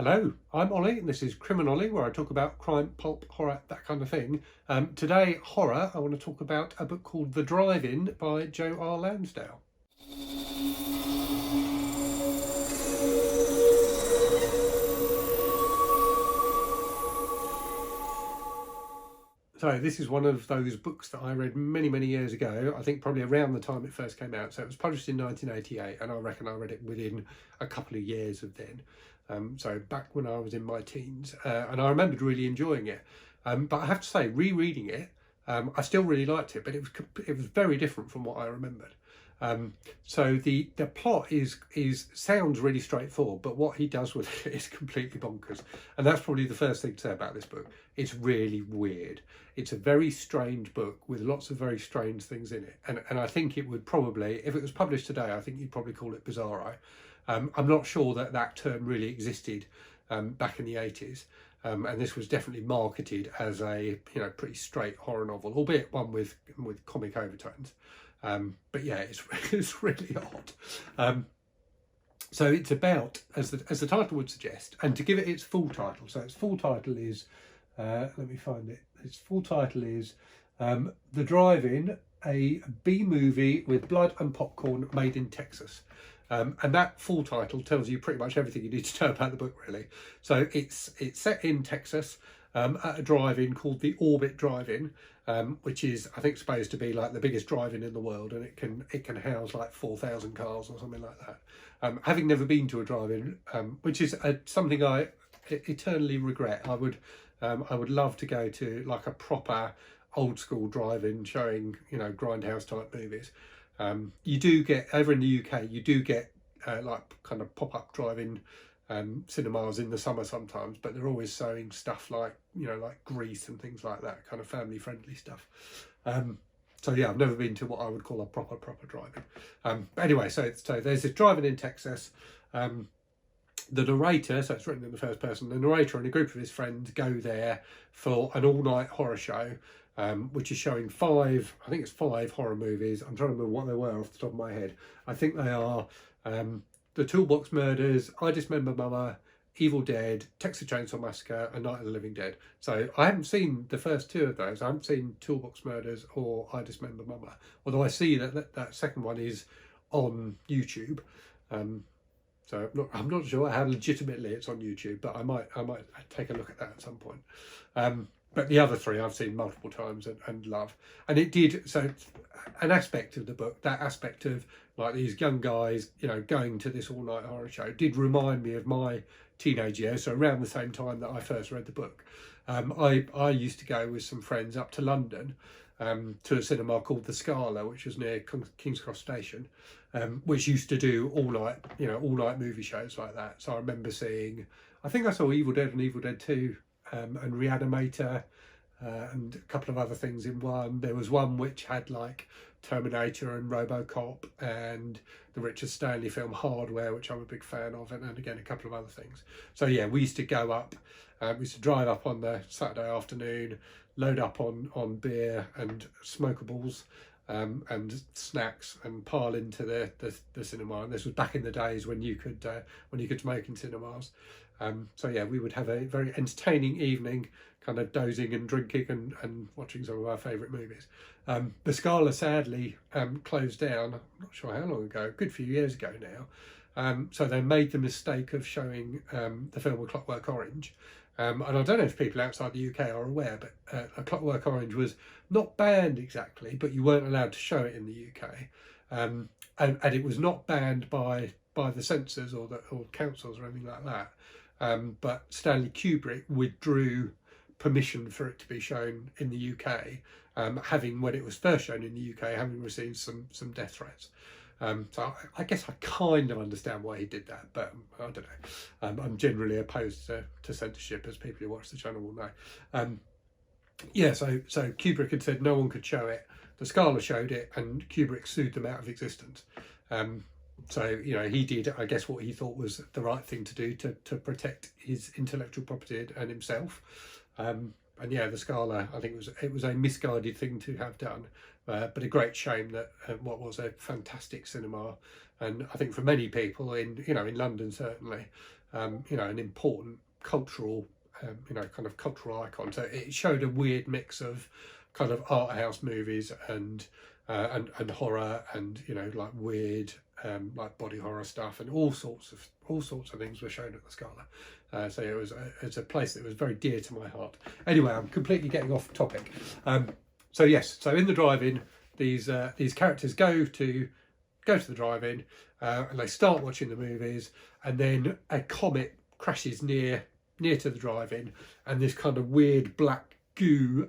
Hello, I'm Ollie and this is Criminolly, where I talk about crime, pulp, horror, that kind of thing. Today, horror, I want to talk about a book called The Drive-In by Joe R Lansdale. So this is one of those books that I read many, many years ago. I think probably around the time it first came out. So it was published in 1988 and I reckon I read it within a couple of years of then. So back when I was in my teens, and I remembered really enjoying it. But I have to say, rereading it, I still really liked it, but it was very different from what I remembered. So the plot is sounds really straightforward, but what he does with it is completely bonkers. And that's probably the first thing to say about this book. It's really weird. It's a very strange book with lots of very strange things in it. And I think it would probably, if it was published today, I think you'd probably call it bizarro. I'm not sure that term really existed back in the 80s. And this was definitely marketed as a pretty straight horror novel, albeit one with comic overtones. But yeah, it's really odd. So it's about, as the title would suggest, and to give it its full title. So its full title is, let me find it. Its full title is The Drive-In, a B-movie with blood and popcorn made in Texas. And that full title tells you pretty much everything you need to know about the book, really. So it's set in Texas at a drive-in called the Orbit Drive-In, which is, I think, supposed to be like the biggest drive-in in the world, and it can house like 4,000 cars or something like that. Having never been to a drive-in, which is something I eternally regret. I would love to go to like a proper old school drive-in showing grindhouse type movies. You do get, over in the UK, you do get like kind of pop-up drive-in cinemas in the summer sometimes, but they're always showing stuff like like Grease and things like that, kind of family friendly stuff. So yeah, I've never been to what I would call a proper drive-in. But anyway, so there's this drive-in in Texas. The narrator, so it's written in the first person, the narrator and a group of his friends go there for an all-night horror show, which is showing five horror movies. I'm trying to remember what they were off the top of my head. I think they are The Toolbox Murders, I Dismember Mama, Evil Dead, Texas Chainsaw Massacre, and Night of the Living Dead. So I haven't seen the first two of those. I haven't seen Toolbox Murders or I Dismember Mama, although I see that second one is on YouTube. So I'm not sure how legitimately it's on YouTube, but I might take a look at that at some point. But the other three I've seen multiple times and love. And it did, so an aspect of the book, that aspect of like these young guys, going to this all-night horror show, did remind me of my teenage years. So around the same time that I first read the book, I used to go with some friends up to London to a cinema called the Scala, which was near King's Cross Station, which used to do all-night movie shows like that. So I remember seeing, I think I saw Evil Dead and Evil Dead 2, and Reanimator, and a couple of other things in one. There was one which had like Terminator and RoboCop and the Richard Stanley film Hardware, which I'm a big fan of, and again a couple of other things. So yeah, we used to go up, we used to drive up on the Saturday afternoon, load up on beer and smokables, and snacks, and pile into the cinema. And this was back in the days when you could smoke in cinemas. So yeah, we would have a very entertaining evening, kind of dozing and drinking and watching some of our favourite movies. The Scala sadly closed down, I'm not sure how long ago, a good few years ago now. So they made the mistake of showing the film A Clockwork Orange. And I don't know if people outside the UK are aware, but A Clockwork Orange was not banned exactly, but you weren't allowed to show it in the UK. And it was not banned by the censors or councils or anything like that. But Stanley Kubrick withdrew permission for it to be shown in the UK, when it was first shown in the UK, having received some death threats. So I guess I kind of understand why he did that, but I don't know. I'm generally opposed to censorship, as people who watch the channel will know. Yeah, so Kubrick had said no one could show it. The Scala showed it, and Kubrick sued them out of existence. So he did, I guess, what he thought was the right thing to do to protect his intellectual property and himself. And yeah, the Scala, I think it was a misguided thing to have done, but a great shame that what was a fantastic cinema, and I think for many people in London certainly, you know, an important cultural, you know, kind of cultural icon. So it showed a weird mix of kind of art house movies and horror, and you know, like weird like body horror stuff, and all sorts of things were shown at the Scala. So it's a place that was very dear to my heart. Anyway, I'm completely getting off topic. So yes, so in the drive-in, these characters go to the drive-in, and they start watching the movies, and then a comet crashes near to the drive-in, and this kind of weird black goo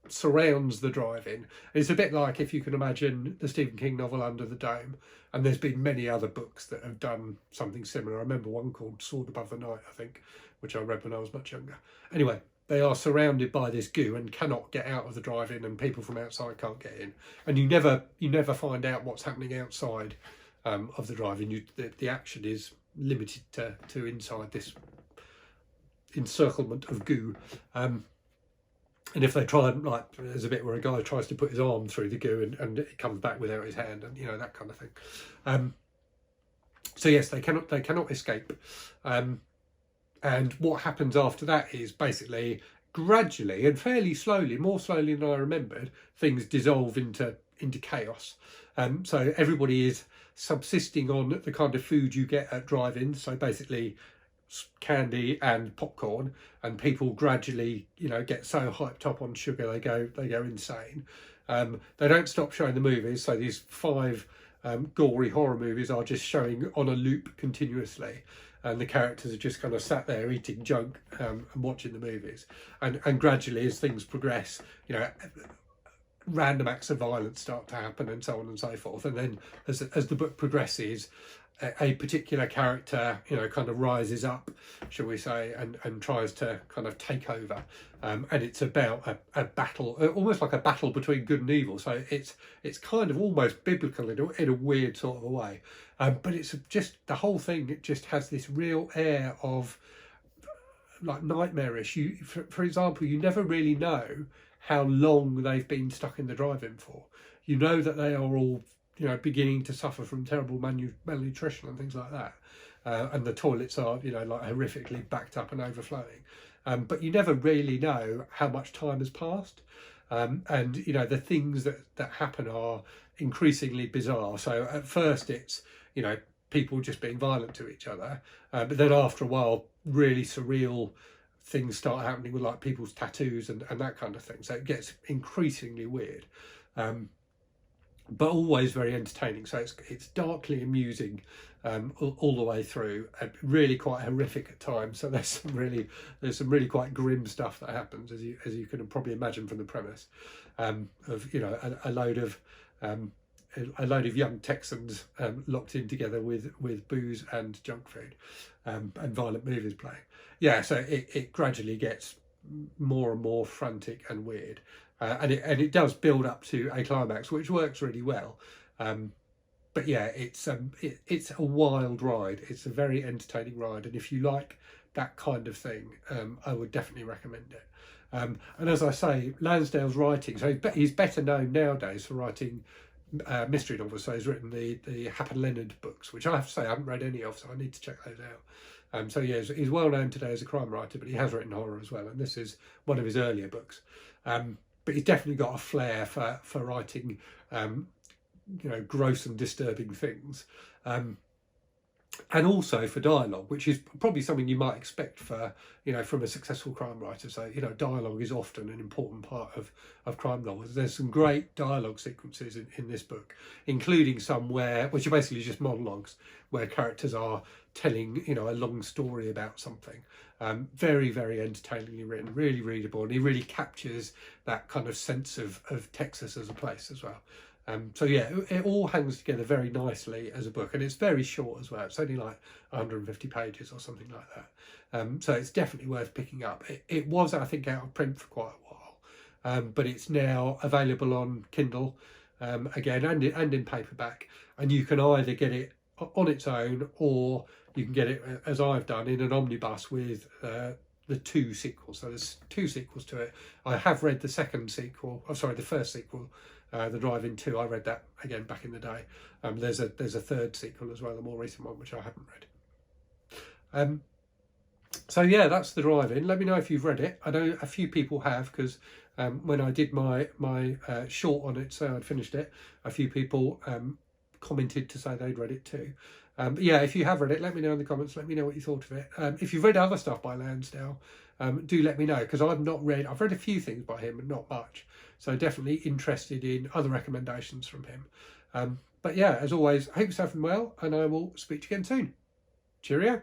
surrounds the drive-in. It's a bit like, if you can imagine, the Stephen King novel Under the Dome, and there's been many other books that have done something similar. I remember one called Sword Above the Night, I think, which I read when I was much younger. Anyway, they are surrounded by this goo and cannot get out of the drive-in, and people from outside can't get in, and you never find out what's happening outside of the drive-in. The action is limited to inside this encirclement of goo. And if they try, and like, there's a bit where a guy tries to put his arm through the goo and it comes back without his hand, and you know, that kind of thing. So yes, they cannot escape. And what happens after that is basically gradually and fairly slowly, more slowly than I remembered, things dissolve into chaos. So everybody is subsisting on the kind of food you get at drive-ins. So basically candy and popcorn, and people gradually, you know, get so hyped up on sugar they go insane. They don't stop showing the movies, so these 5 gory horror movies are just showing on a loop continuously, and the characters are just kind of sat there eating junk and watching the movies, and gradually, as things progress, you know, random acts of violence start to happen, and so on and so forth. And then as the book progresses, a particular character, you know, kind of rises up, shall we say, and tries to kind of take over. And it's about a battle, almost like a battle between good and evil. So it's kind of almost biblical in a weird sort of a way. But it's just, the whole thing, it just has this real air of like nightmarish. For example, you never really know how long they've been stuck in the drive-in for. You know that they are all, you know, beginning to suffer from terrible malnutrition and things like that, and the toilets are, you know, like horrifically backed up and overflowing, but you never really know how much time has passed, and you know, the things that happen are increasingly bizarre. So at first it's, you know, people just being violent to each other, but then after a while really surreal things start happening with like people's tattoos and that kind of thing. So it gets increasingly weird. But always very entertaining. So it's darkly amusing all the way through, and really quite horrific at times. So there's some really quite grim stuff that happens, as you can probably imagine from the premise, of, you know, a load of young Texans locked in together with booze and junk food, and violent movies playing. Yeah, so it gradually gets more and more frantic and weird. And it does build up to a climax, which works really well. But yeah, it's a wild ride. It's a very entertaining ride, and if you like that kind of thing, I would definitely recommend it. And as I say, Lansdale's writing, so he's better known nowadays for writing mystery novels. So he's written the Hap and Leonard books, which I have to say I haven't read any of, so I need to check those out. So yeah, he's well known today as a crime writer, but he has written horror as well, and this is one of his earlier books. But he's definitely got a flair for writing, you know, gross and disturbing things, and also for dialogue, which is probably something you might expect for, you know, from a successful crime writer. So, you know, dialogue is often an important part of crime novels. There's some great dialogue sequences in this book, including some which are basically just monologues, where characters are telling, you know, a long story about something. Very, very entertainingly written, really readable, and he really captures that kind of sense of Texas as a place as well. So yeah, it all hangs together very nicely as a book, and it's very short as well. It's only like 150 pages or something like that. So it's definitely worth picking up. It was, I think, out of print for quite a while, but it's now available on Kindle again, and in paperback, and you can either get it on its own, or you can get it, as I've done, in an omnibus with the 2 sequels. So there's 2 sequels to it. I have read the first sequel, The Drive-In 2. I read that again back in the day. There's a third sequel as well, a more recent one, which I haven't read. So yeah, that's The Drive-In. Let me know if you've read it. I know a few people have, because when I did my short on it, so I'd finished it, a few people commented to say they'd read it too. But yeah, if you have read it, let me know in the comments. Let me know what you thought of it. If you've read other stuff by Lansdale, do let me know, because I've read a few things by him, but not much. So definitely interested in other recommendations from him. But yeah, as always, I hope you're doing well, and I will speak to you again soon. Cheerio.